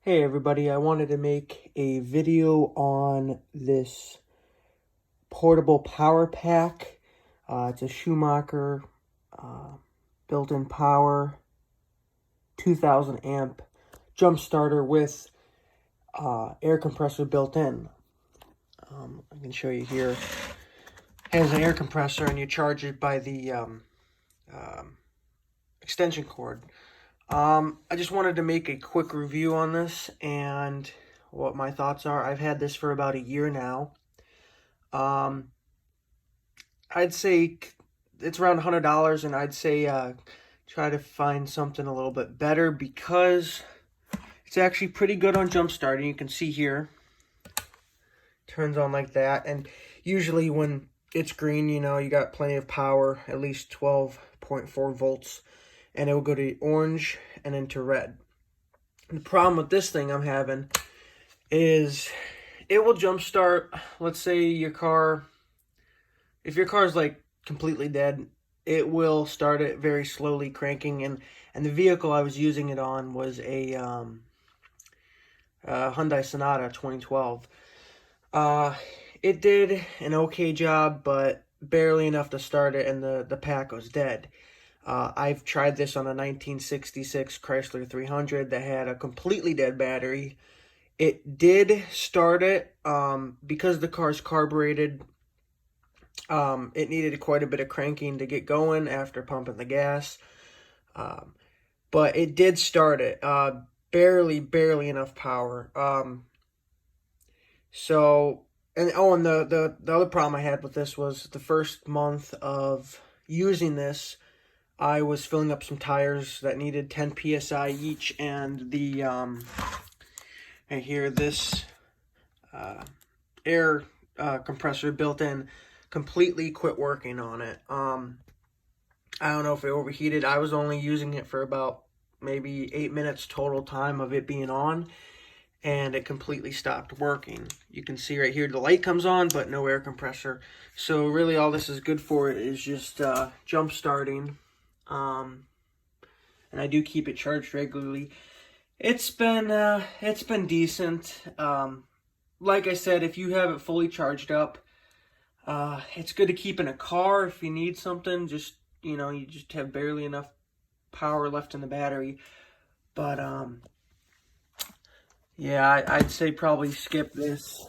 Hey everybody, I wanted to make a video on this portable power pack. It's a Schumacher built-in power 2000 amp jump starter with air compressor built in. I can show you here. It has an air compressor and you charge it by the extension cord. I just wanted to make a quick review on this and what my thoughts are. I've had this for about a year now. I'd say it's around $100, and I'd say try to find something a little bit better because it's actually pretty good on jump starting. You can see here, turns on like that, and usually when it's green, you know, you got plenty of power, at least 12.4 volts, and it will go to orange and into red. And the problem with this thing I'm having is it will jump start, let's say your car, if your car is like completely dead, it will start it very slowly cranking, and the vehicle I was using it on was a Hyundai Sonata 2012. It did an okay job, but barely enough to start it, and the pack was dead. I've tried this on a 1966 Chrysler 300 that had a completely dead battery. It did start it because the car's carbureted. It needed quite a bit of cranking to get going after pumping the gas. But it did start it. Barely enough power. And the other problem I had with this was the first month of using this, I was filling up some tires that needed 10 psi each, and the right here, this air compressor built in completely quit working on it. I don't know if it overheated. I was only using it for about maybe 8 minutes total time of it being on, and it completely stopped working. You can see right here the light comes on, but no air compressor. So really all this is good for is just jump starting. And I do keep it charged regularly. It's been decent. Like I said, if you have it fully charged up, it's good to keep in a car if you need something. Just, you know, you just have barely enough power left in the battery. But yeah, I'd say probably skip this.